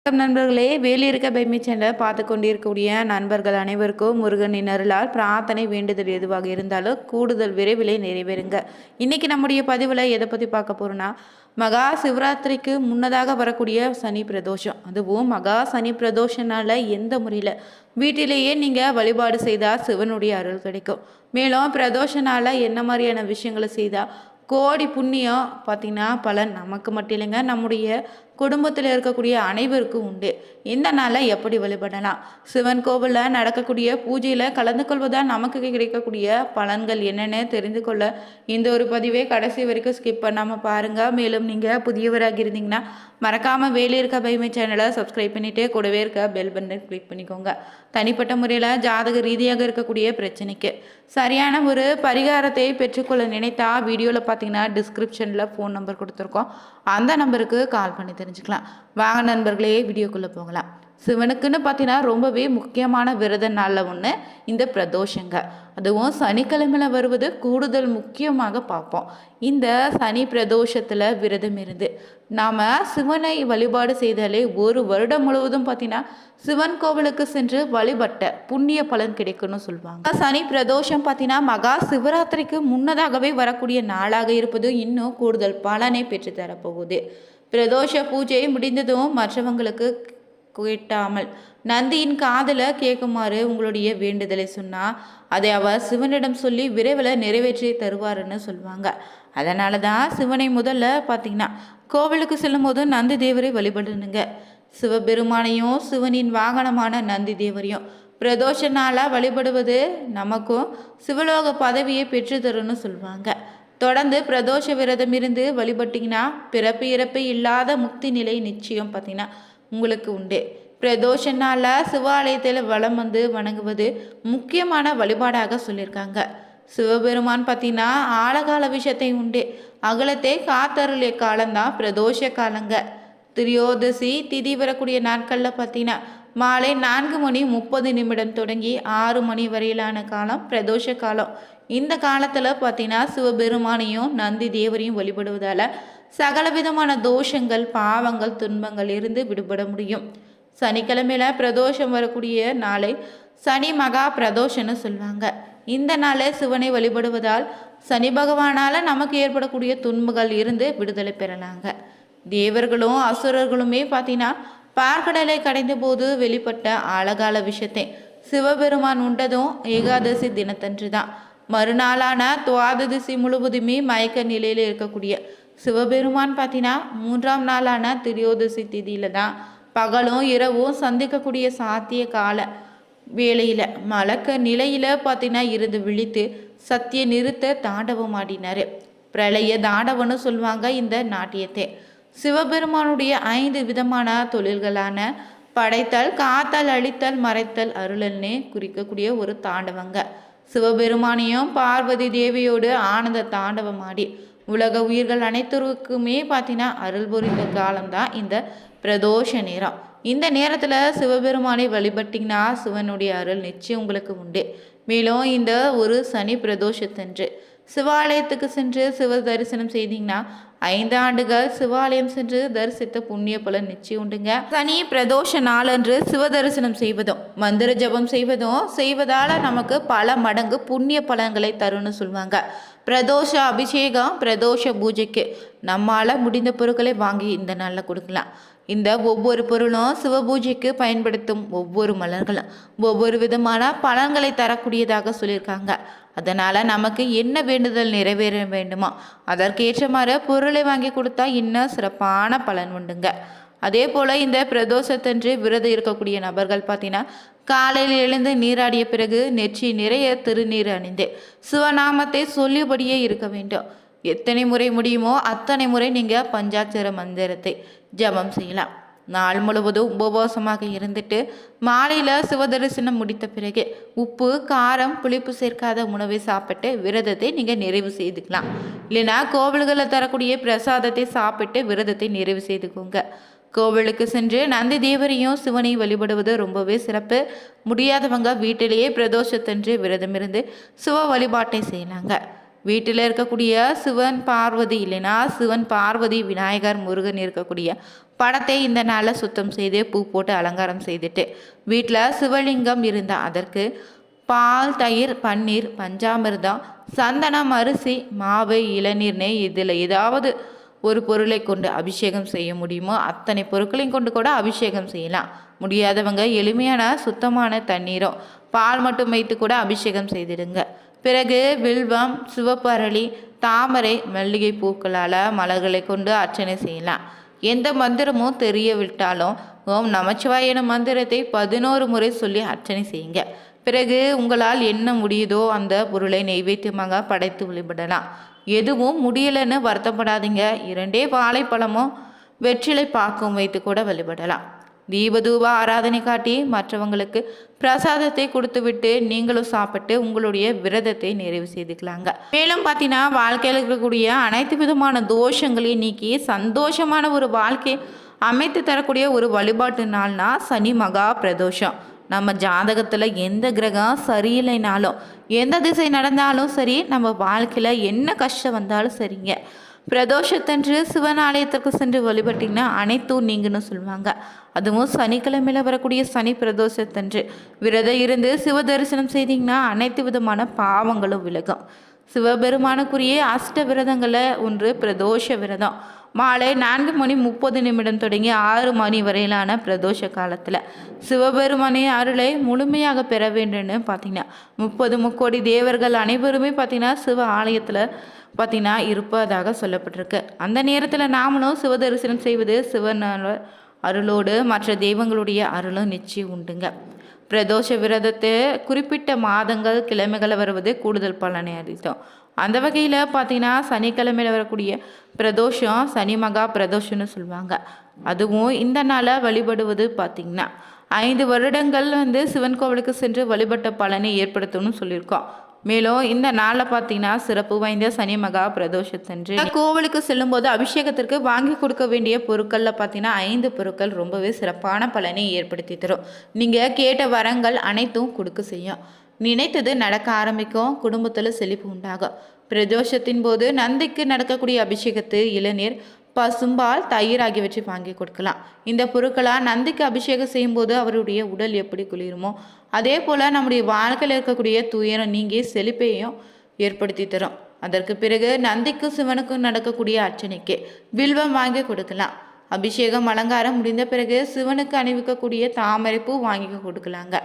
வணக்கம் நண்பர்களே, வேலியிருக்க பைமை சேனலை பார்த்து கொண்டிருக்கக்கூடிய நண்பர்கள் அனைவருக்கும் முருகனின் அருளால் பிரார்த்தனை வேண்டுதல் எதுவாக இருந்தாலும் கூடுதல் விரைவிலே நிறைவேறுங்க. இன்னைக்கு நம்முடைய பதிவில் எதை பற்றி பார்க்க போகிறோன்னா, மகா சிவராத்திரிக்கு முன்னதாக வரக்கூடிய சனி பிரதோஷம். அதுவும் மகா சனி பிரதோஷனால் எந்த முறையில் வீட்டிலேயே நீங்கள் வழிபாடு செய்தால் சிவனுடைய அருள் கிடைக்கும். மேலும் பிரதோஷனால் என்ன மாதிரியான விஷயங்களை செய்தால் கோடி புண்ணியம் பார்த்திங்கன்னா பலன் நமக்கு மட்டும் இல்லைங்க, நம்முடைய குடும்பத்தில் இருக்கக்கூடிய அனைவருக்கும் உண்டு. இந்த நாளில் எப்படி வழிபடலாம், சிவன் கோவிலில் நடக்கக்கூடிய பூஜையில் கலந்து கொள்வதால் நமக்கு கிடைக்கக்கூடிய பலன்கள் என்னென்னு தெரிந்து கொள்ள இந்த ஒரு பதிவே கடைசி வரைக்கும் ஸ்கிப் பண்ணாமல் பாருங்கள். மேலும் நீங்கள் புதியவராக இருந்தீங்கன்னா மறக்காமல் வேலி இருக்க பைமை சேனலை சப்ஸ்கிரைப் பண்ணிவிட்டு கூடவே இருக்க பெல் பட்டனை கிளிக் பண்ணிக்கோங்க. தனிப்பட்ட முறையில் ஜாதக ரீதியாக இருக்கக்கூடிய பிரச்சனைக்கு சரியான ஒரு பரிகாரத்தை பெற்றுக்கொள்ள நினைத்தா வீடியோவில் பார்த்தீங்கன்னா டிஸ்கிரிப்ஷனில் ஃபோன் நம்பர் கொடுத்துருக்கோம். அந்த நம்பருக்கு கால் பண்ணி தெரிஞ்சுக்கலாம். வாங்க நண்பர்களே, வீடியோக்குள்ளே போகலாம். சிவனுக்குன்னு பார்த்தீங்கன்னா ரொம்பவே முக்கியமான விரத நாளில் ஒன்று இந்த பிரதோஷங்க. அதுவும் சனிக்கிழமையில் வருவது கூடுதல் முக்கியமாக பார்ப்போம். இந்த சனி பிரதோஷத்தில் விரதம் இருந்து நாம் சிவனை வழிபாடு செய்தாலே ஒரு வருடம் முழுவதும் பார்த்தீங்கன்னா சிவன் கோவிலுக்கு சென்று வழிபட்ட புண்ணிய பலன் கிடைக்கும்னு சொல்லுவாங்க. சனி பிரதோஷம் பார்த்தீங்கன்னா மகா சிவராத்திரிக்கு முன்னதாகவே வரக்கூடிய நாளாக இருப்பது இன்னும் கூடுதல் பலனை பெற்றுத்தரப்போகுது. பிரதோஷ பூஜை முடிந்ததும் மற்றவங்களுக்கு கேட்டாமல் நந்தியின் காதில் கேட்குமாறு உங்களுடைய வேண்டுதலை சொன்னால் அதை அவர் சிவனிடம் சொல்லி விரைவில் நிறைவேற்றி தருவாருன்னு சொல்லுவாங்க. அதனால தான் சிவனை முதல்ல பார்த்தீங்கன்னா கோவிலுக்கு செல்லும் போது நந்தி தேவரை வழிபடணுங்க. சிவபெருமானையும் சிவனின் வாகனமான நந்தி தேவரையும் பிரதோஷ நாளாக வழிபடுவது நமக்கும் சிவலோக பதவியை பெற்று தரும்னு சொல்லுவாங்க. தொடர்ந்து பிரதோஷ விரதம் இருந்து வழிபட்டிங்கன்னா பிறப்பு இறப்பு இல்லாத முக்தி நிலை நிச்சயம் பார்த்தீங்கன்னா உங்களுக்கு உண்டு. பிரதோஷ நாளில் சிவாலயத்தில் வலம் வந்து வணங்குவது முக்கியமான வழிபாடாக சொல்லியிருக்காங்க. சிவபெருமான் பார்த்தீங்கன்னா ஆழகால விஷயத்தை உண்டு. அகலத்தை காத்தருளிய காலம்தான் பிரதோஷ காலங்க. திரியோதசி திதி வரக்கூடிய நாட்களில் பார்த்தீங்கன்னா மாலை 4:30 தொடங்கி 6 மணி வரையிலான காலம் பிரதோஷ காலம். இந்த காலத்தில் பார்த்தீங்கன்னா சிவபெருமானையும் நந்தி தேவரையும் வழிபடுவதால் சகல விதமான தோஷங்கள் பாவங்கள் துன்பங்கள் இருந்து விடுபட முடியும். சனிக்கிழமையில் பிரதோஷம் வரக்கூடிய நாளை சனி மகா பிரதோஷன்னு சொல்லுவாங்க. இந்த நாளை சிவனை வழிபடுவதால் சனி பகவானால் நமக்கு ஏற்படக்கூடிய துன்பங்கள் இருந்து விடுதலை பெறலாங்க. தேவர்களும் அசுரர்களுமே பார்த்தீங்கன்னா பார்க்கடலை கடைந்த போது வெளிப்பட்ட ஆழகால விஷயத்தை சிவபெருமான் உண்டதும் ஏகாதசி தினத்தன்று தான். மறுநாளான துவாதசி முழுவதுமே மயக்க நிலையில் இருக்கக்கூடிய சிவபெருமான் பார்த்தீங்கன்னா 3ஆம் நாளான திரியோதசி திதியில தான் பகலும் இரவும் சந்திக்கக்கூடிய சாத்திய கால வேளையில் மலக்க நிலையில் பார்த்தீங்கன்னா இருந்து விழித்து சத்திய நிறுத்த தாண்டவம் ஆடினார். பிரளய தாண்டவன்னு சொல்லுவாங்க இந்த நாட்டியத்தை. சிவபெருமானுடைய 5 விதமான தொழில்களான படைத்தல் காத்தல் அழித்தல் மறைத்தல் அருளல்னே குறிக்கக்கூடிய ஒரு தாண்டவங்க. சிவபெருமானையும் பார்வதி தேவியோடு ஆனந்த தாண்டவம் ஆடி உலக உயிர்கள் அனைத்தருக்குமே பார்த்தீங்கன்னா அருள் புரிந்த காலம்தான் இந்த பிரதோஷ நேரம். இந்த நேரத்தில் சிவபெருமானை வழிபட்டிங்கன்னா சிவனுடைய அருள் நிச்சயம் உங்களுக்கு உண்டு. மேலும் இந்த ஒரு சனி பிரதோஷத்தன்று சிவாலயத்துக்கு சென்று சிவ தரிசனம் செய்தீங்கன்னா 5 ஆண்டுகள் சிவாலயம் சென்று தரிசித்த புண்ணிய பலன் நிச்சயம் உண்டுங்க. சனி பிரதோஷ நாளன்று சிவ தரிசனம் செய்வதும் மந்திர ஜபம் செய்வதால் நமக்கு பல மடங்கு புண்ணிய பலன்களை தரும்னு சொல்லுவாங்க. பிரதோஷ அபிஷேகம் பிரதோஷ பூஜைக்கு நம்மால் முடிந்த பொருட்களை வாங்கி இந்த நாளில் கொடுக்கலாம். இந்த ஒவ்வொரு பொருளும் சிவ பூஜைக்கு பயன்படுத்தும் ஒவ்வொரு மலர்களும் ஒவ்வொரு விதமான பலன்களை தரக்கூடியதாக சொல்லியிருக்காங்க. அதனால் நமக்கு என்ன வேண்டுதல் நிறைவேற வேண்டுமோ அதற்கேற்ற மாதிரி பொருளை வாங்கி கொடுத்தா இன்னும் சிறப்பான பலன் உண்டுங்க. அதே போல் இந்த பிரதோஷத்தன்று விரதம் இருக்கக்கூடிய நபர்கள் பார்த்தீங்கன்னா காலையில் எழுந்து நீராடிய பிறகு நெற்றி நிறைய திருநீர் அணிந்து சிவநாமத்தை சொல்லியபடியே இருக்க வேண்டும். எத்தனை முறை முடியுமோ அத்தனை முறை நீங்கள் பஞ்சாட்சர மந்திரத்தை ஜபம் செய்யலாம். நாள் முழுவதும் உபவாசமாக இருந்துட்டு மாலையில் சிவதரிசனம் முடித்த பிறகு உப்பு காரம் புளிப்பு சேர்க்காத உணவை சாப்பிட்டு விரதத்தை நீங்கள் நிறைவு செய்துக்கலாம். இல்லைனா கோவில்களில் தரக்கூடிய பிரசாதத்தை சாப்பிட்டு விரதத்தை நிறைவு செய்துக்கோங்க. கோவிலுக்கு சென்று நந்தி தேவரையும் சிவனையும் வழிபடுவது ரொம்பவே சிறப்பு. முடியாதவங்க வீட்டிலேயே பிரதோஷத்தன்று விரதம் இருந்து சிவ வழிபாட்டை செய்யலாங்க. வீட்டில் இருக்கக்கூடிய சிவன் பார்வதி இல்லைன்னா சிவன் பார்வதி விநாயகர் முருகன் இருக்கக்கூடிய படத்தை இந்த நாளில் சுத்தம் செய்து பூ போட்டு அலங்காரம் செய்துட்டு வீட்டில் சிவலிங்கம் இருந்தால் அதற்கு பால், தயிர், பன்னீர், பஞ்சாமிர்தம், சந்தனம், அரிசி, மாவு, இளநீர், நெய் இதில் ஏதாவது ஒரு பொருளை கொண்டு அபிஷேகம் செய்ய முடியுமோ அத்தனை பொருட்களையும் கொண்டு கூட அபிஷேகம் செய்யலாம். முடியாதவங்க எளிமையான சுத்தமான தண்ணீரோ பால் மட்டும் வைத்து கூட அபிஷேகம் செய்திடுங்க. பிறகு வில்வம், சிவப்பு அரளி, தாமரை, மல்லிகை பூக்களால் மலர்களை கொண்டு அர்ச்சனை செய்யலாம். எந்த மந்திரமும் தெரியவிட்டாலும் ஓம் நமச்சிவாய எனும் மந்திரத்தை 11 முறை சொல்லி அர்ச்சனை செய்யுங்க. பிறகு உங்களால் என்ன முடியுதோ அந்த பொருளை நெய்வேத்தியமாக படைத்து வழிபடலாம். எதுவும் முடியலைன்னு வருத்தப்படாதீங்க. 2 வாழைப்பழமும் வெற்றிலை பாக்கும் வைத்து கூட வழிபடலாம். தீபதூப ஆராதனை காட்டி மற்றவங்களுக்கு பிரசாதத்தை கொடுத்து விட்டு நீங்களும் சாப்பிட்டு உங்களுடைய விரதத்தை நிறைவு செய்துக்கலாங்க. மேலும் பார்த்தீங்கன்னா வாழ்க்கையில் இருக்கக்கூடிய அனைத்து விதமான தோஷங்களையும் நீக்கி சந்தோஷமான ஒரு வாழ்க்கையை அமைத்து தரக்கூடிய ஒரு வழிபாட்டு நாள்னா சனி மகா பிரதோஷம். நம்ம ஜாதகத்தில் எந்த கிரகம் சரியில்லைனாலும் எந்த திசை நடந்தாலும் சரி, நம்ம வாழ்க்கையில் என்ன கஷ்டம் வந்தாலும் சரிங்க, பிரதோஷத்தன்று சிவன் ஆலயத்திற்கு சென்று வழிபட்டிங்கன்னா அனைத்தும் நீங்கன்னு சொல்லுவாங்க. அதுவும் சனிக்கிழமையில் வரக்கூடிய சனி பிரதோஷத்தன்று விரதம் இருந்து சிவ தரிசனம் செய்தீங்கன்னா அனைத்து விதமான பாவங்களும் விலகும். சிவபெருமானுக்குரிய அஷ்ட விரதங்களில் ஒன்று பிரதோஷ விரதம். மாலை 4:30 தொடங்கி 6 மணி வரையிலான பிரதோஷ காலத்தில் சிவபெருமானே அருளை முழுமையாக பெற வேண்டும்னு பார்த்தீங்கன்னா 30 முக்கோடி தேவர்கள் அனைவருமே பார்த்தீங்கன்னா சிவ ஆலயத்தில் பார்த்தீங்கன்னா இருப்பதாக சொல்லப்பட்டிருக்கு. அந்த நேரத்தில் நாமளும் சிவ தரிசனம் செய்வது சிவன் அருளோடு மற்ற தெய்வங்களுடைய அருளும் நிச்சயம் உண்டுங்க. பிரதோஷ விரதத்தை குறிப்பிட்ட மாதங்கள் கிழமைகளை வருவது கூடுதல் பலனை அளித்தோம். அந்த வகையில் பார்த்தீங்கன்னா சனிக்கிழமையில் வரக்கூடிய பிரதோஷம் சனி மகா பிரதோஷம்னு சொல்லுவாங்க. அதுவும் இந்த நாளை வழிபடுவது பார்த்திங்கன்னா 5 வருடங்கள் சிவன் கோவிலுக்கு சென்று வழிபட்ட பலனை ஏற்படுத்தணும்னு சொல்லியிருக்கோம். மேலும் இந்த நாளில் பார்த்தீங்கன்னா சிறப்பு வாய்ந்த சனி மகா பிரதோஷத்தன்று கோவிலுக்கு செல்லும்போது அபிஷேகத்திற்கு வாங்கி கொடுக்க வேண்டிய பொருட்களில் பார்த்தீங்கன்னா 5 பொருட்கள் ரொம்பவே சிறப்பான பலனை ஏற்படுத்தி தரும். நீங்கள் கேட்ட வரங்கள் அனைத்தும் கொடுக்க செய்யும். நினைத்தது நடக்க ஆரம்பிக்கும். குடும்பத்தில் செழிப்பு உண்டாகும். பிரதோஷத்தின் போது நந்திக்கு நடக்கக்கூடிய அபிஷேகத்து இளநீர், பசும்பால், தயிர் ஆகியவற்றை வாங்கி கொடுக்கலாம். இந்த பொருட்களாக நந்திக்கு அபிஷேகம் செய்யும்போது அவருடைய உடல் எப்படி குளிருமோ அதே போல் நம்முடைய வாழ்க்கையில் இருக்கக்கூடிய துயரம் நீங்கி செழிப்பையும் ஏற்படுத்தி தரும். அதற்கு பிறகு நந்திக்கு சிவனுக்கும் நடக்கக்கூடிய அர்ச்சனைக்கு வில்வம் வாங்கி கொடுக்கலாம். அபிஷேகம் அலங்காரம் முடிந்த பிறகு சிவனுக்கு அணிவிக்கக்கூடிய தாமரை பூ வாங்கி கொடுக்கலாங்க.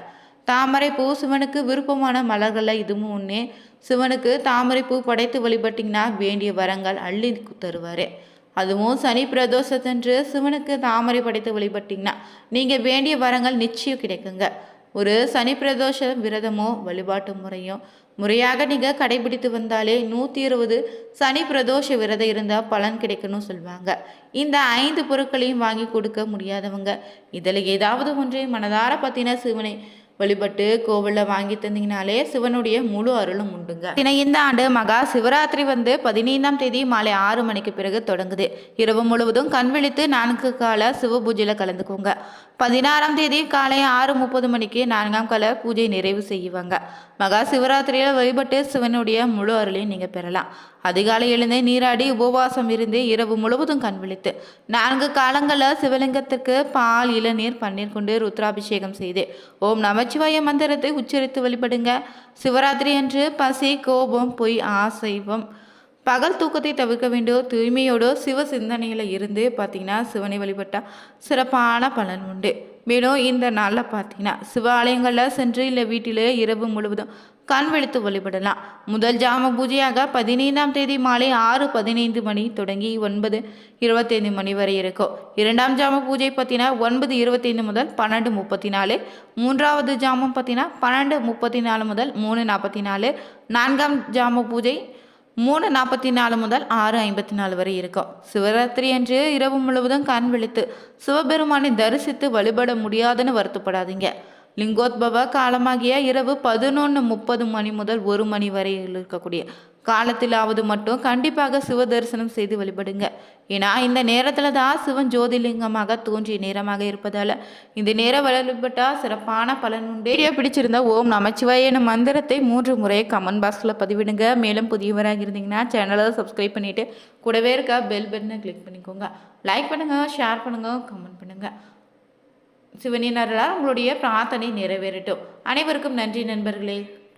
தாமரை பூ சிவனுக்கு விருப்பமான மலர்களில் இதுவும் ஒன்றே. சிவனுக்கு தாமரை பூ படைத்து வழிபட்டிங்கன்னா வேண்டிய வரங்கள் அள்ளி தருவார். அதுவும் சனி பிரதோஷத்தன்று சிவனுக்கு தாமரை படைத்து வழிபட்டிங்கன்னா நீங்கள் வேண்டிய வரங்கள் நிச்சயம் கிடைக்குங்க. ஒரு சனி பிரதோஷ விரதமோ வழிபாட்டு முறையும் முறையாக நீங்கள் கடைபிடித்து வந்தாலே 120 சனி பிரதோஷ விரதம் இருந்தால் பலன் கிடைக்கணும்னு சொல்லுவாங்க. இந்த 5 பொருட்களையும் வாங்கி கொடுக்க முடியாதவங்க இதில் ஏதாவது ஒன்றை மனதார பற்றின சிவனை வழிபட்டு கோவிலில் வாங்கி தந்தீங்கனாலே சிவனுடைய முழு அருளும் உண்டுங்க. இந்த ஆண்டு மகா சிவராத்திரி 15ஆம் தேதி மாலை 6 மணிக்கு பிறகு தொடங்குது. இரவு முழுவதும் கண் விழித்து 4 கால சிவ பூஜையில் கலந்துக்கோங்க. 16ஆம் தேதி காலை 6:30 மணிக்கு 4ஆம் கால பூஜை நிறைவு செய்வாங்க. மகா சிவராத்திரியில் வழிபட்டு சிவனுடைய முழு அருளையும் நீங்கள் பெறலாம். அதிகாலை எழுந்து நீராடி உபவாசம் இருந்து இரவு முழுவதும் கண் விழித்து 4 காலங்களில் சிவலிங்கத்திற்கு பால், இளநீர், பன்னீர் கொண்டு ருத்ராபிஷேகம் செய்து ஓம் நமச்சிவாய மந்திரத்தை உச்சரித்து வழிபடுங்க. சிவராத்திரி அன்று பசி, கோபம், பொய், ஆசைவம், பகல் தூக்கத்தை தவிர்க்க வேண்டும். தூய்மையோடு சிவ சிந்தனையில் இருந்து பார்த்தீங்கன்னா சிவனை வழிபட்டால் சிறப்பான பலன் உண்டு. மேலும் இந்த நாளில் பார்த்தீங்கன்னா சிவாலயங்களில் சென்று இல்லை வீட்டிலே இரவு முழுவதும் கண் விழித்து வழிபடலாம். முதல் ஜாம பூஜையாக 15ஆம் தேதி மாலை 6:15 மணி தொடங்கி 9:25 மணி வரை இருக்கும். 2ஆம் ஜாம பூஜை பார்த்தீங்கன்னா 9:25 முதல் 12:34. 3ஆவது ஜாமம் பார்த்தீங்கன்னா 12:34 முதல் 3:44. 4ஆம் ஜாம பூஜை 3:44 முதல் 6:54 வரை இருக்கும். சிவராத்திரி அன்று இரவு முழுவதும் கண் விழித்து சிவபெருமானை தரிசித்து வழிபட முடியாதுன்னு வருத்தப்படாதீங்க. லிங்கோத்பவ காலமாகிய இரவு 11:30 மணி முதல் 1 மணி வரை இருக்கக்கூடிய காலத்திலாவது மட்டும் கண்டிப்பாக சிவ தரிசனம் செய்து வழிபடுங்க. ஏன்னா இந்த நேரத்தில் தான் சிவன் ஜோதிலிங்கமாக தோன்றிய நேரமாக இருப்பதால் இந்த நேரம் வழிபட்டால் சிறப்பான பலன் உண்டு. வீடியோ பிடிச்சிருந்தா ஓம் நமச்சிவாய எனும் மந்திரத்தை 3 முறை கமெண்ட் பாக்ஸில் பதிவிடுங்க. மேலும் புதியவராக இருந்தீங்கன்னா சேனலை சப்ஸ்கிரைப் பண்ணிவிட்டு கூடவே இருக்க பெல் பட்டனை கிளிக் பண்ணிக்கோங்க. லைக் பண்ணுங்கள், ஷேர் பண்ணுங்கள், கமெண்ட் பண்ணுங்கள். சிவனின் அருளால் உங்களுடைய பிரார்த்தனை நிறைவேறட்டும். அனைவருக்கும் நன்றி நண்பர்களே.